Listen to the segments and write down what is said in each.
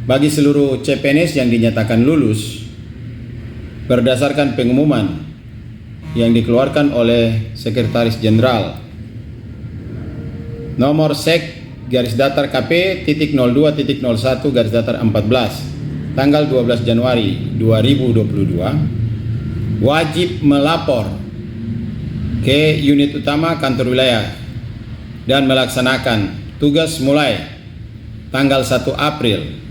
Bagi seluruh CPNS yang dinyatakan lulus berdasarkan pengumuman yang dikeluarkan oleh Sekretaris Jenderal nomor sek garis datar KP titik 02.01 garis datar 14 tanggal 12 Januari 2022 wajib melapor ke unit utama kantor wilayah dan melaksanakan tugas mulai tanggal 1 April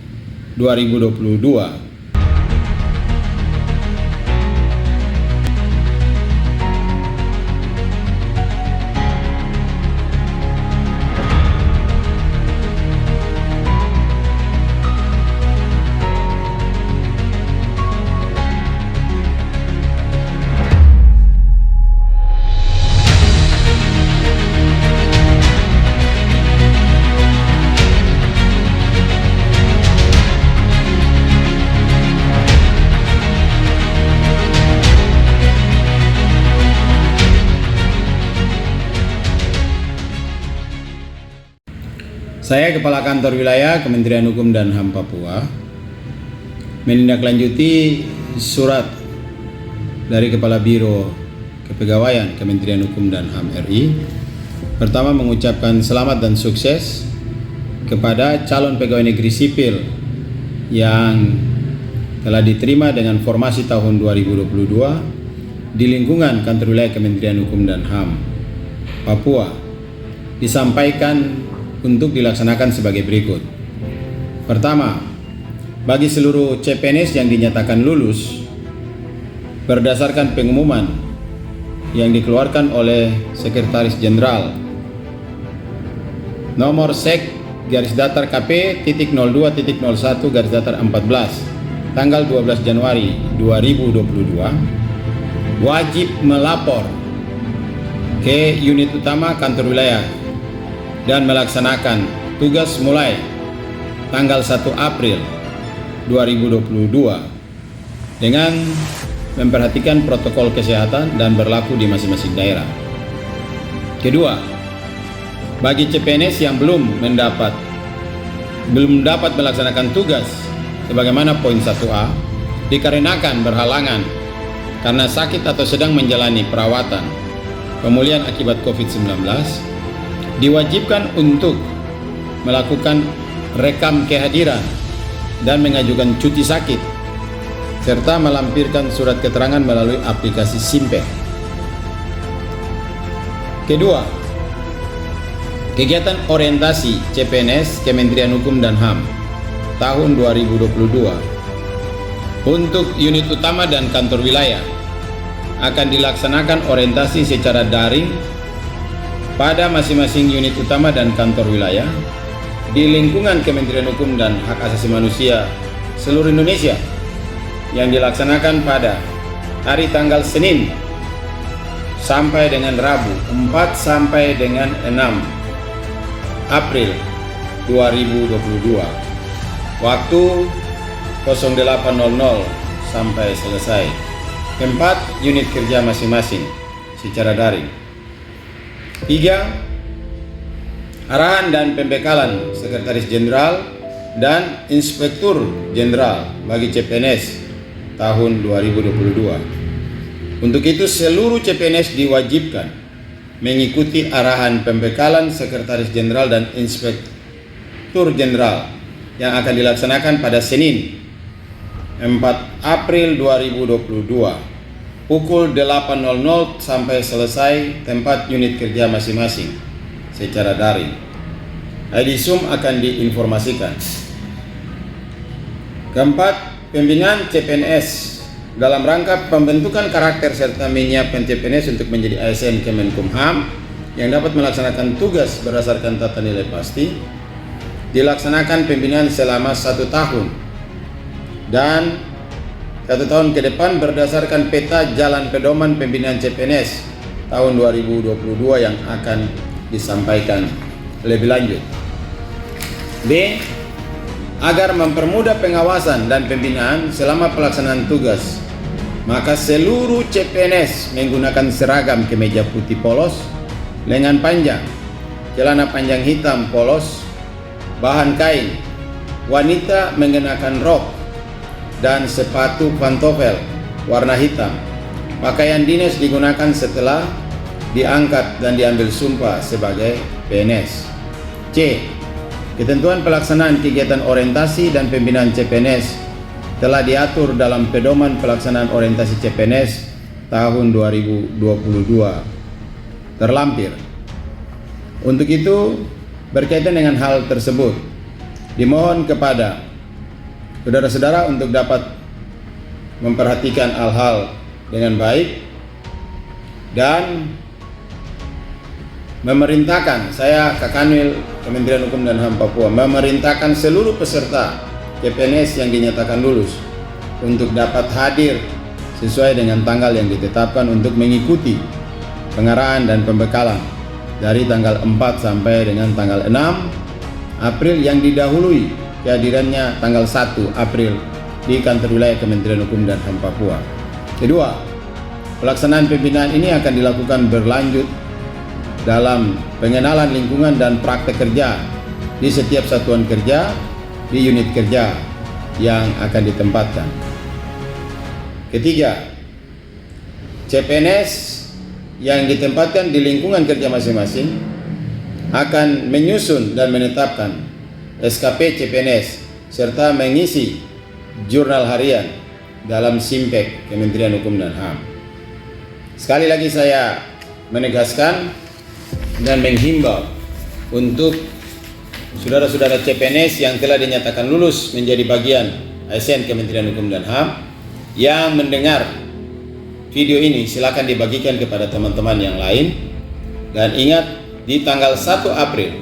2022. Saya Kepala Kantor Wilayah Kementerian Hukum dan HAM Papua menindaklanjuti surat dari Kepala Biro Kepegawaian Kementerian Hukum dan HAM RI. Pertama, mengucapkan selamat dan sukses kepada calon pegawai negeri sipil yang telah diterima dengan formasi tahun 2022 di lingkungan Kantor Wilayah Kementerian Hukum dan HAM Papua. Disampaikan untuk dilaksanakan sebagai berikut. Pertama, bagi seluruh CPNS yang dinyatakan lulus berdasarkan pengumuman yang dikeluarkan oleh Sekretaris Jenderal nomor sek garis datar KP titik 02.01 garis datar 14 tanggal 12 Januari 2022 wajib melapor ke unit utama kantor wilayah dan melaksanakan tugas mulai tanggal 1 April 2022 dengan memperhatikan protokol kesehatan dan berlaku di masing-masing daerah. Kedua, bagi CPNS yang belum dapat melaksanakan tugas sebagaimana poin 1A dikarenakan berhalangan karena sakit atau sedang menjalani perawatan pemulihan akibat COVID-19, diwajibkan untuk melakukan rekam kehadiran dan mengajukan cuti sakit serta melampirkan surat keterangan melalui aplikasi Simpek. Kedua, kegiatan orientasi CPNS Kementerian Hukum dan HAM tahun 2022 untuk unit utama dan kantor wilayah akan dilaksanakan orientasi secara daring pada masing-masing unit utama dan kantor wilayah di lingkungan Kementerian Hukum dan Hak Asasi Manusia seluruh Indonesia yang dilaksanakan pada hari tanggal Senin sampai dengan Rabu 4 sampai dengan 6 April 2022 waktu 08.00 sampai selesai. Keempat, unit kerja masing-masing secara daring. 3. Arahan dan pembekalan Sekretaris Jenderal dan Inspektur Jenderal bagi CPNS tahun 2022. Untuk itu seluruh CPNS diwajibkan mengikuti arahan pembekalan Sekretaris Jenderal dan Inspektur Jenderal yang akan dilaksanakan pada Senin 4 April 2022 pukul 8.00 sampai selesai tempat unit kerja masing-masing secara daring. ID Zoom akan diinformasikan. Keempat, pembinaan CPNS dalam rangka pembentukan karakter serta menyiapkan CPNS untuk menjadi ASN Kemenkumham yang dapat melaksanakan tugas berdasarkan tata nilai pasti. Dilaksanakan pembinaan selama 1 tahun dan 1 tahun ke depan berdasarkan peta jalan pedoman pembinaan CPNS tahun 2022 yang akan disampaikan lebih lanjut. B. Agar mempermudah pengawasan dan pembinaan selama pelaksanaan tugas, maka seluruh CPNS menggunakan seragam kemeja putih polos, lengan panjang, celana panjang hitam polos, bahan kain, wanita mengenakan rok dan sepatu pantofel warna hitam. Pakaian dinas digunakan setelah diangkat dan diambil sumpah sebagai PNS. C. Ketentuan pelaksanaan kegiatan orientasi dan pembinaan CPNS telah diatur dalam Pedoman Pelaksanaan Orientasi CPNS tahun 2022 terlampir. Untuk itu, berkaitan dengan hal tersebut, dimohon kepada saudara-saudara untuk dapat memperhatikan hal-hal dengan baik dan memerintahkan, saya Kakanwil Kementerian Hukum dan HAM Papua memerintahkan seluruh peserta CPNS yang dinyatakan lulus untuk dapat hadir sesuai dengan tanggal yang ditetapkan untuk mengikuti pengarahan dan pembekalan dari tanggal 4 sampai dengan tanggal 6 April yang didahului kehadirannya tanggal 1 April di kantor wilayah Kementerian Hukum dan HAM Papua. Kedua, pelaksanaan pembinaan ini akan dilakukan berlanjut dalam pengenalan lingkungan dan praktek kerja di setiap satuan kerja di unit kerja yang akan ditempatkan. Ketiga, CPNS yang ditempatkan di lingkungan kerja masing-masing akan menyusun dan menetapkan SKP CPNS serta mengisi jurnal harian dalam SIMPEK Kementerian Hukum dan HAM. Sekali lagi saya menegaskan dan menghimbau untuk saudara-saudara CPNS yang telah dinyatakan lulus menjadi bagian ASN Kementerian Hukum dan HAM yang mendengar video ini, silakan dibagikan kepada teman-teman yang lain. Dan ingat, di tanggal 1 April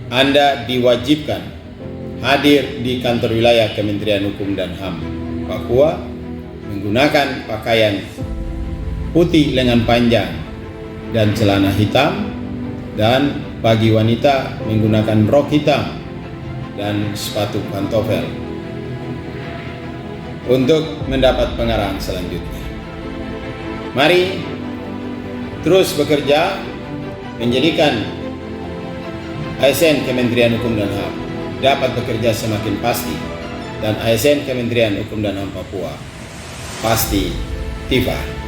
Anda diwajibkan hadir di kantor wilayah Kementerian Hukum dan HAM Papua menggunakan pakaian putih lengan panjang dan celana hitam, dan bagi wanita menggunakan rok hitam dan sepatu pantofel untuk mendapat pengarahan selanjutnya. Mari terus bekerja menjadikan ASN Kementerian Hukum dan HAM dapat bekerja semakin pasti, dan ASN Kementerian Hukum dan HAM Papua pasti tiba.